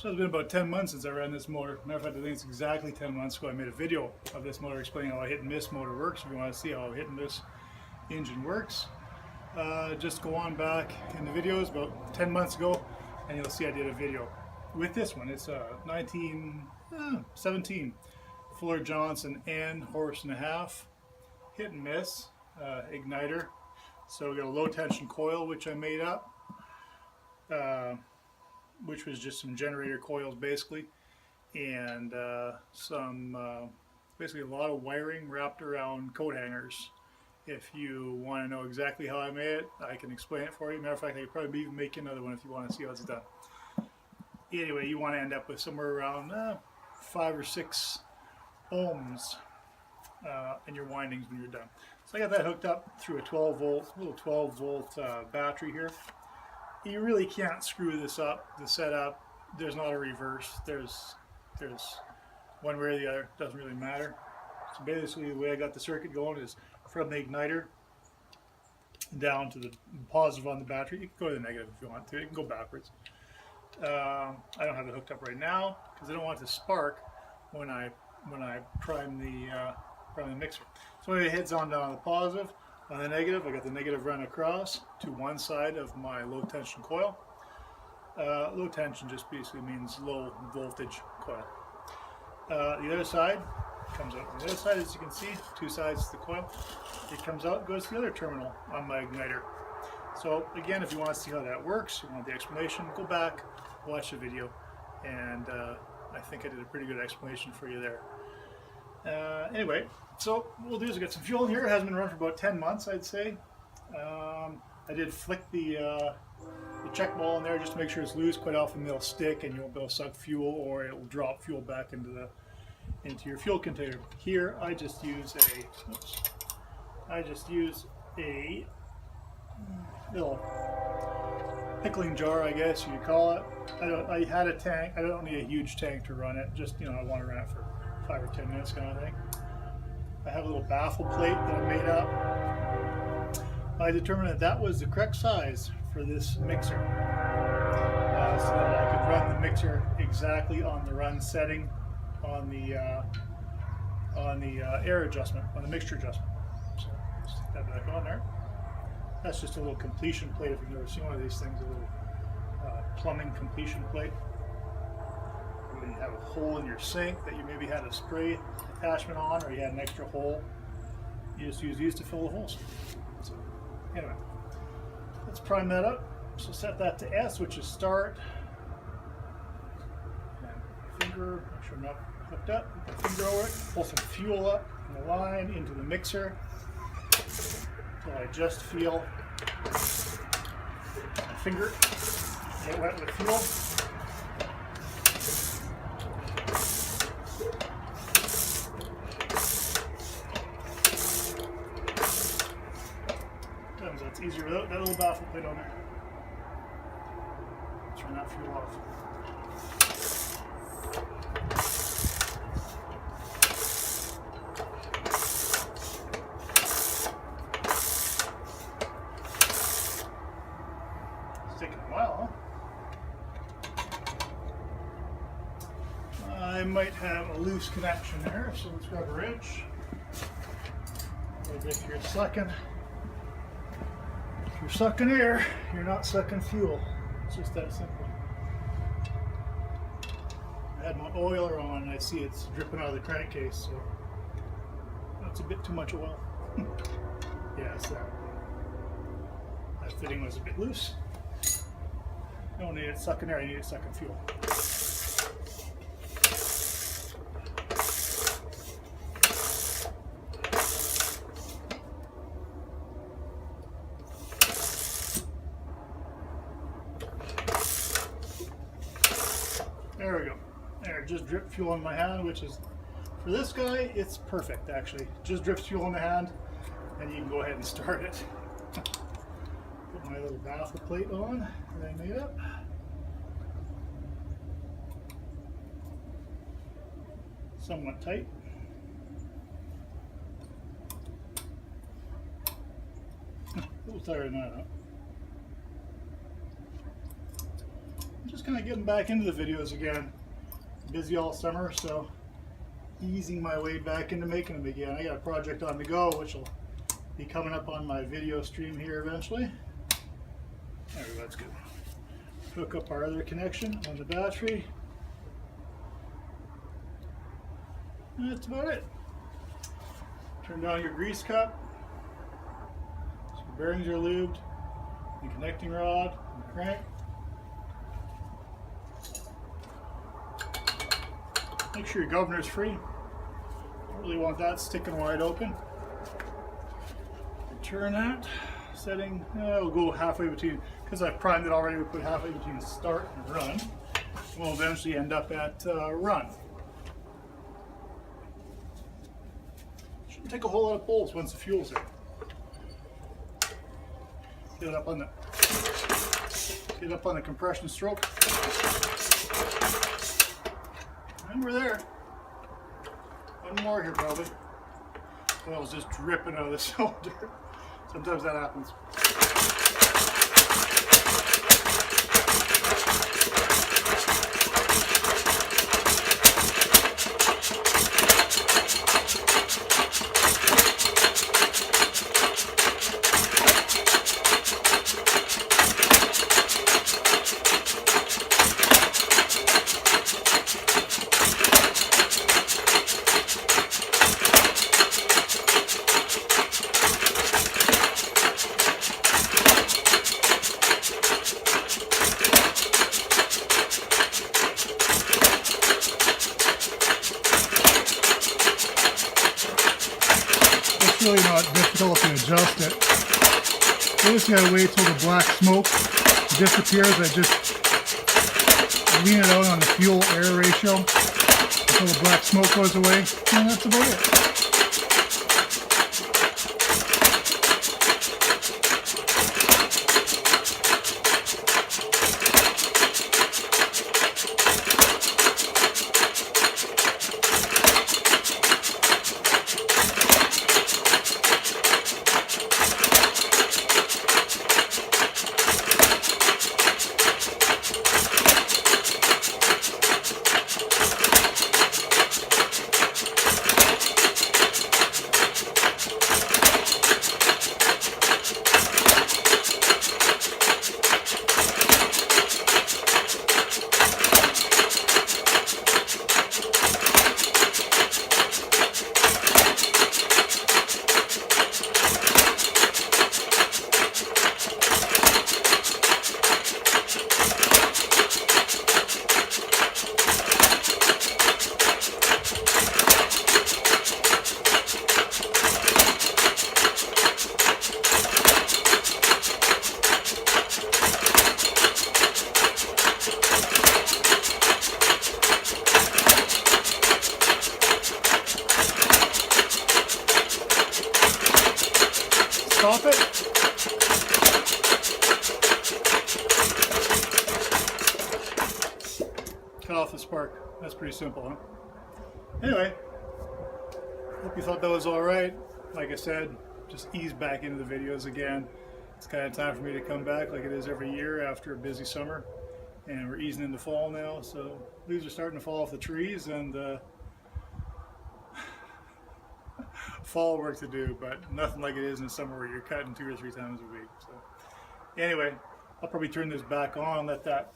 So it's been about 10 months since I ran this motor. Matter of fact, I think it's exactly 10 months ago I made a video of this motor explaining how a hit and miss motor works. If you want to see how a hit and miss engine works, just go on back in the videos about 10 months ago and you'll see I did a video with this one. It's a 1917 Fuller Johnson N horse and a half hit and miss igniter. So we got a low tension coil which I made up, which was just some generator coils basically, and basically a lot of wiring wrapped around coat hangers. If you want to know exactly how I made it, I can explain it for you. Matter of fact, I could probably even make another one if you want to see how it's done. Anyway, you want to end up with somewhere around 5 or 6 ohms in your windings when you're done. So I got that hooked up through a 12 volt, little 12 volt battery here. You really can't screw this up, the setup. There's not a reverse. There's one way or the other. Doesn't really matter. So basically the way I got the circuit going is from the igniter down to the positive on the battery. You can go to the negative if you want to. You can go backwards. I don't have it hooked up right now because I don't want it to spark when I prime the mixer. So it heads on down to the positive. On the negative, I got the negative run across to one side of my low tension coil. Low tension just basically means low voltage coil. The other side comes out on the other side, as you can see, 2 sides to the coil. It comes out, goes to the other terminal on my igniter. So again, if you want to see how that works, you want the explanation, go back, watch the video, and I think I did a pretty good explanation for you there. Anyway, so what we'll do is get some fuel in here. It hasn't been run for about 10 months, I'd say. I did flick the check ball in there just to make sure it's loose. Quite often they'll stick and you won't be able to suck fuel, or it'll drop fuel back into your fuel container. Here I just use a little pickling jar, I guess you call it. I had a tank. I don't need a huge tank to run it. Just, I want to run it for 5 or 10 minutes kind of thing. I have a little baffle plate that I made up. I determined that that was the correct size for this mixer, so that I could run the mixer exactly on the run setting on the air adjustment, on the mixture adjustment. So just stick that back on there. That's just a little completion plate. If you've never seen one of these things, a little plumbing completion plate. When you have a hole in your sink that you maybe had a spray attachment on, or you had an extra hole, you just use these to fill the holes. So anyway, let's prime that up. So set that to S, which is start. And finger, make sure I'm not hooked up. Put the finger over it. Pull some fuel up from the line into the mixer until I just feel my finger get wet with fuel. It's easier without that little baffle plate on there. Turn that fuel off. It's taking a while, huh? I might have a loose connection there, so let's grab a wrench. If you're sucking air, you're not sucking fuel. It's just that simple. I had my oiler on and I see it's dripping out of the crankcase, so that's a bit too much oil. Yeah, so that fitting was a bit loose. You don't need it sucking air, you need it sucking fuel. There we go. There, just drip fuel on my hand, which is, for this guy, it's perfect actually. Just drips fuel on the hand, and you can go ahead and start it. Put my little baffle plate on that I made up. Somewhat tight. A little tighter than that, huh? just kind of getting back into the videos again. Busy all summer, so easing my way back into making them again. I got a project on the go, which will be coming up on my video stream here eventually. There we go, that's good. Hook up our other connection on the battery. And that's about it. Turn down your grease cup. So your bearings are lubed. The connecting rod and the crank. Make sure your governor is free. Don't really want that sticking wide open. Turn that. Setting, we'll go halfway between, because I've primed it already, we'll put halfway between start and run. We'll eventually end up at run. Shouldn't take a whole lot of pulls once the fuel's there. Get it up on the compression stroke. And we're there. One more here probably. Oil's just dripping out of the cylinder. Sometimes that happens. It's really not difficult to adjust it. You just gotta wait till the black smoke disappears. I just lean it out on the fuel air ratio until the black smoke goes away, and that's about it. Stop it. Cut off the spark. That's pretty simple, huh? Anyway, hope you thought that was all right. Like I said, just ease back into the videos again. It's kind of time for me to come back like it is every year after a busy summer. And we're easing into fall now, so leaves are starting to fall off the trees, and fall work to do, but nothing like it is in the summer where you're cutting 2 or 3 times a week. So anyway, I'll probably turn this back on, let that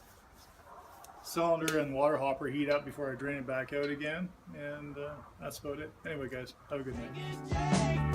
cylinder and water hopper heat up before I drain it back out again, and that's about it. Anyway guys, have a good night.